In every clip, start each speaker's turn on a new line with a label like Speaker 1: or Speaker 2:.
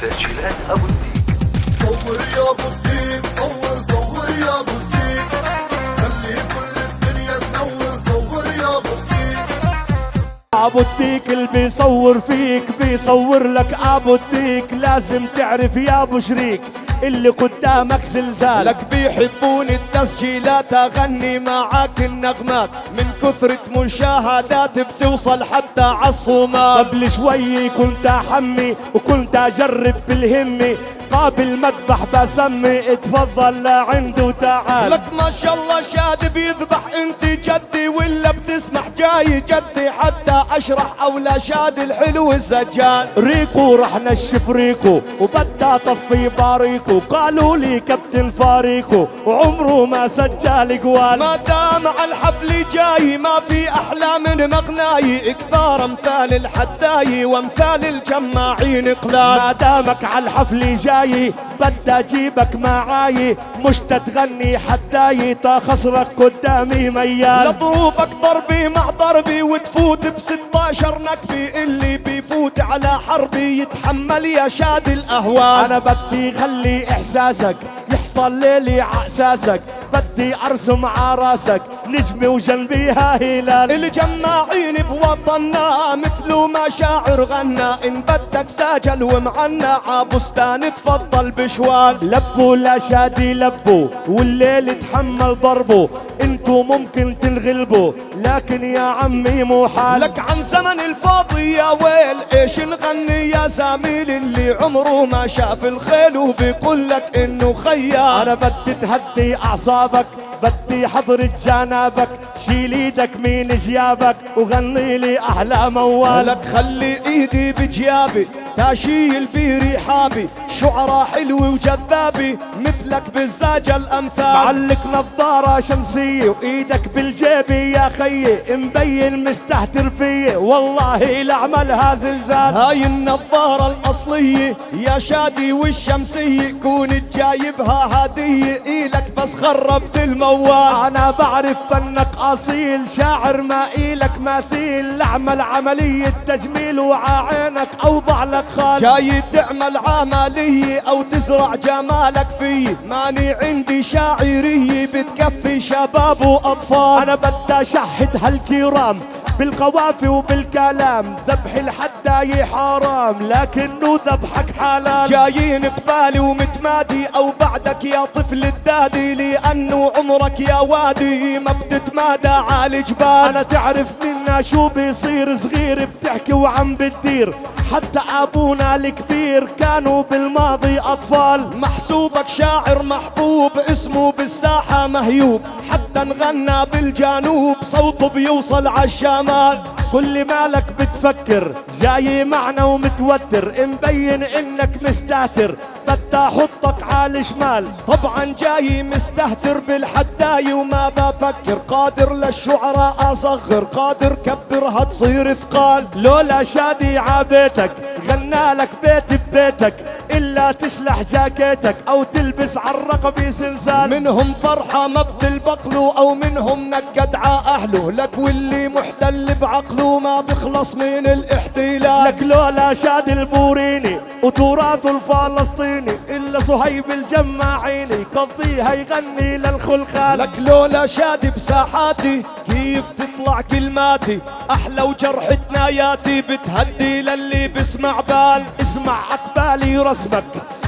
Speaker 1: تسجيلات أبو الديك.
Speaker 2: صور يا ابو الديك، صور يا ابو الديك، خلي كل الدنيا تنور. صور يا ابو الديك.
Speaker 3: ابو الديك اللي بيصور فيك بيصور لك. ابو الديك لازم تعرف يا ابو شريك اللي قدامك زلزال.
Speaker 4: لك بيحبون التسجيلات، اغني معاك النغمات من كثرة مشاهدات بتوصل حتى عالصومال.
Speaker 3: قبل شوي كنت احمي وكنت اجرب بالهمي، قابل مذبح بسمي اتفضل لعنده وتعال.
Speaker 4: لك ما شاء الله شاد بيذبح، انت جدي ولا بتسمح جاي جدي حتى اشرح اولى شاد الحلو سجال.
Speaker 3: ريكو رح نشف ريكو وبدا طفي باريكو، قالوا لي كابتن فاريكو وعمره ما سجل قوال.
Speaker 4: ما دام على الحفل جاي ما في احلى من مغناي، اكثار امثال الحداي وامثال الجماعين قلال.
Speaker 3: ما دامك على الحفل جاي بدي اجيبك معاي، مش تتغني حداي تا خسرك قدامي ميال.
Speaker 4: لضروبك ضربي مع ضربي وتفوت ب16 نكفي، اللي بيفوت على حربي يتحمل يا شاد الاهوال.
Speaker 3: انا بدي خلي احساسك يحطل ليلي عاساسك، بدي ارسم عراسك نجمي وجنبيها هلال.
Speaker 4: الجماعين بوطننا مثلو ما شاعر غنى، ان بدك ساجل ومعنا عبستان تفضل بشوال.
Speaker 3: لبوا لا شادي لبوا والليل تحمل ضربه، انتو ممكن تنغلبوا لكن يا عمي مو حال.
Speaker 4: لك عن زمن الفاضي يا ويل ايش نغني يا زميل، اللي عمره ما شاف الخيل وبيقول لك انه خيال.
Speaker 3: انا بدي تهدي اعصابك، بدي حضرة جنابك، شيل ايدك من جيابك وغني لي احلى موال.
Speaker 4: لك خلي ايدي بجيابي تاشيل برحابي، شعراء حلوة وجذابي مثلك بزاج الامثال.
Speaker 3: معلق نظارة شمسية وايدك بالجيبي يا خيي، مبين مستهتر فيي والله لعملها زلزال.
Speaker 4: هاي النظارة الاصلية يا شادي والشمسية، كونت جايبها هدية إلك بس خربت الموال.
Speaker 3: انا بعرف فنك اصيل، شاعر ما إلك مثيل، اعمل عملية تجميل وععينك اوضع لك خال.
Speaker 4: جاي تعمل عملية او تزرع جمالك فيه، ماني عندي شاعرية بتكفي شباب واطفال.
Speaker 3: انا بدي اشهد هالكرام بالقوافي وبالكلام، ذبح الحداي حرام لكنه ذبحك حلال.
Speaker 4: جايين ببالي ومتمادي او بعدك يا طفل الدادي، لانه عمرك يا وادي ما بتتمادى على الجبال.
Speaker 3: انا تعرف منا شو بيصير، صغير بتحكي وعم بتدير، حتى ابونا الكبير كانوا بالماضي اطفال.
Speaker 4: محسوبك شاعر محبوب اسمه بالساحة مهيوب، حتى نغنى بالجنوب صوته بيوصل عالشمال.
Speaker 3: كل مالك بتفكر جاي معنا ومتوتر، مبين انك مستهتر بدي احطك على شمال.
Speaker 4: طبعا جاي مستهتر بالحداي وما بفكر، قادر للشعراء اصغر، قادر كبرها تصير ثقال.
Speaker 3: لولا شادي عابيتك غنى لك بيت ببيتك، الا تشلح جاكيتك او تلبس عالرقبة سلسال.
Speaker 4: منهم فرحة ما بتلبقلو او منهم نكد ع اهله، لك واللي محتل بعقله ما بخلص من الاحتلال.
Speaker 3: لك لولا شادي البوريني وتراثه الفلسطيني، الا صهيب الجماعيني قضيها يغني للخلخال.
Speaker 4: لك لولا شادي بساحاتي كيف تطلع كلماتي، احلى وجرح ثناياتي بتهدي للي بسمع بال.
Speaker 3: اسمع عقبالي رسمك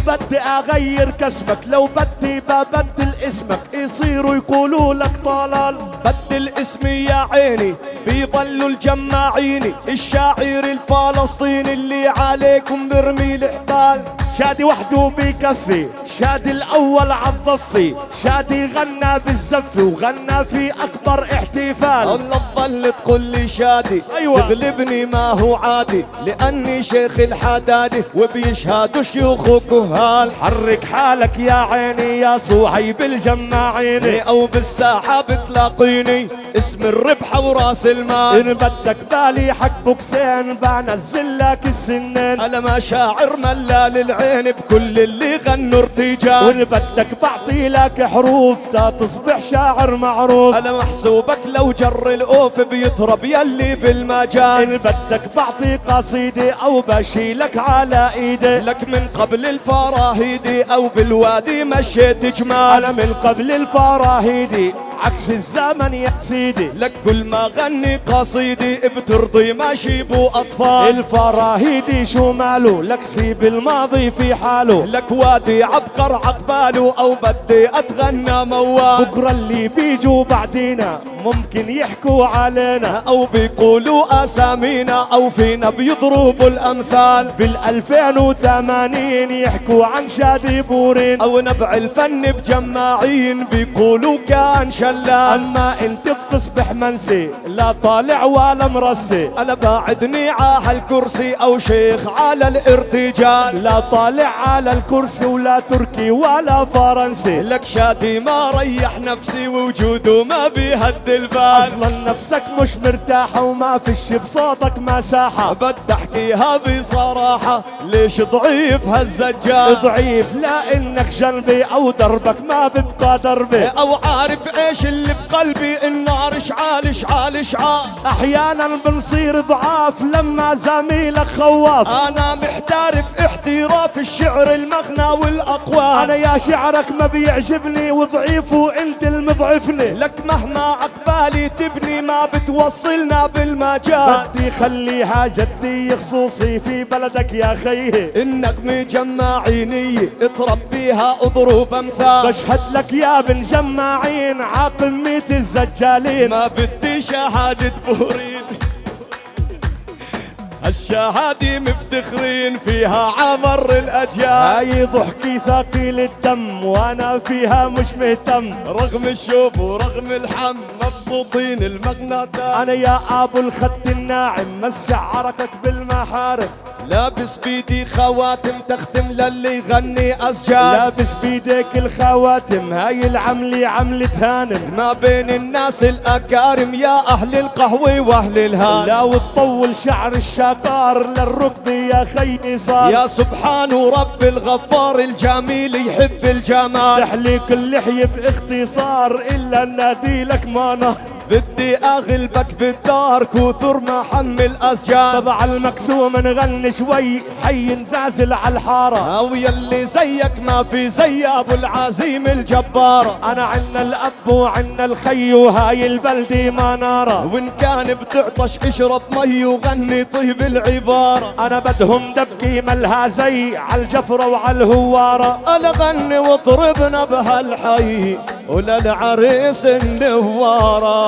Speaker 3: بدي اغير كسمك، لو بدي ببدل اسمك يصيروا يقولوا لك طلال.
Speaker 4: بدل اسمي يا عيني بيظلوا الجماعيني، الشاعر الفلسطيني اللي عليكم برمي الحبال.
Speaker 3: شادي وحده بكفي، شادي الاول عالضفي، شادي غنى بالزفي وغنى في اكبر احتفال.
Speaker 4: الله تظل تقول لي شادي
Speaker 3: أيوة.
Speaker 4: تغلبني ما هو عادي، لاني شيخ الحدادي وبيشهدوا شيوخ كهال.
Speaker 3: حرك حالك يا عيني يا صهيب الجماعيني،
Speaker 4: او بالساحة بتلاقيني اسم الربح وراس المال.
Speaker 3: ان بدك بالي حق بوكسين بنزل لك السنين.
Speaker 4: انا ما شاعر ملال العين بكل اللي غنوا ارتجال. الارتجال.
Speaker 3: وإن بدك بعطي لك حروف تا تصبح شاعر معروف.
Speaker 4: انا محسوبك لو جر الأوف بيطرب يلي بالمجال.
Speaker 3: إن بدك بعطي قصيدة أو بشيلك على إيدي.
Speaker 4: لك من قبل الفراهيدي أو بالوادي مشيت جمال.
Speaker 3: أنا من قبل الفراهيدي عكس الزمن يا سيدي.
Speaker 4: لك كل ما غني قصيدي بترضي ماشي بو أطفال.
Speaker 3: الفراهيدي شو ماله لك سيب الماضي في حاله.
Speaker 4: لك وادي عبقر عقباله أو بدي أتغنى موال.
Speaker 3: بكرة اللي بيجوا بعدينا ممكن يحكوا علينا
Speaker 4: أو بيقولوا أسامينا أو فينا بيضربوا الأمثال.
Speaker 3: بال2080 يحكوا عن شادي بورين
Speaker 4: أو نبع الفن بجماعين بيقولوا كان شلال.
Speaker 3: أما انت بتصبح منسي لا طالع ولا مرسي.
Speaker 4: أنا باعدني عالكرسي أو شيخ على الارتجال.
Speaker 3: لا طالع على الكرسي ولا تركي ولا فرنسي.
Speaker 4: لك شادي ما ريح نفسي ووجوده ما بيهد البال.
Speaker 3: اصلا نفسك مش مرتاحة وما فيش بصوتك مساحة.
Speaker 4: بدي احكيها بصراحة ليش ضعيف هالزجال.
Speaker 3: ضعيف لانك جنبي او دربك ما ببقى دربي.
Speaker 4: او عارف ايش اللي بقلبي النار اشعال اشعال اشعال.
Speaker 3: احيانا بنصير ضعاف لما زميلك خواف.
Speaker 4: انا محترف احتراف الشعر المغنى والاقوال.
Speaker 3: انا يا شعرك ما بيعجبني وضعيف وانت المضعفني.
Speaker 4: لك مهما عقبالي تبني ما بتوصلنا بالمجال.
Speaker 3: بدي خليها جدي خصوصي في بلدك يا خيه.
Speaker 4: النغمة جماعينية اتربيها اضرب امثال.
Speaker 3: بشهد لك يا بن جماعين عاقمية الزجالين.
Speaker 4: ما بدي شهادة بورين الشهادة مفتخرين فيها عمر الأجيال.
Speaker 3: هاي ضحكي ثقيل الدم وانا فيها مش مهتم.
Speaker 4: رغم الشوب ورغم الحم مبسوطين المغناطات.
Speaker 3: انا يا ابو الخد الناعم مسع عركك بالمحارم.
Speaker 4: لابس بيدي خواتم تختم للي يغني أسجال.
Speaker 3: لابس بيديك الخواتم هاي العملة عملة هانم.
Speaker 4: ما بين الناس الأكارم يا أهل القهوة وأهل الهان.
Speaker 3: لا وتطول شعر الشاقار للركب يا خيي صار.
Speaker 4: يا سبحان رب الغفار الجميل يحب الجمال.
Speaker 3: تحليك اللحية باختصار إلا النادي لك ما نهر.
Speaker 4: بدي اغلبك بالدار كثر ما حمل اسجال.
Speaker 3: طبع المكسوم نغني شوي حي نازل على الحارة.
Speaker 4: او يلي زيك ما في زي ابو العزيم الجبارة.
Speaker 3: انا عنا الاب وعنا الخي وهاي البلدة منارة.
Speaker 4: وان كان بتعطش اشرب مي وغني طيب العبارة.
Speaker 3: انا بدهم دبكي ملها زي عالجفرة وعالهوارة.
Speaker 4: انا غني واطربنا بهالحي وللعريس النوارة.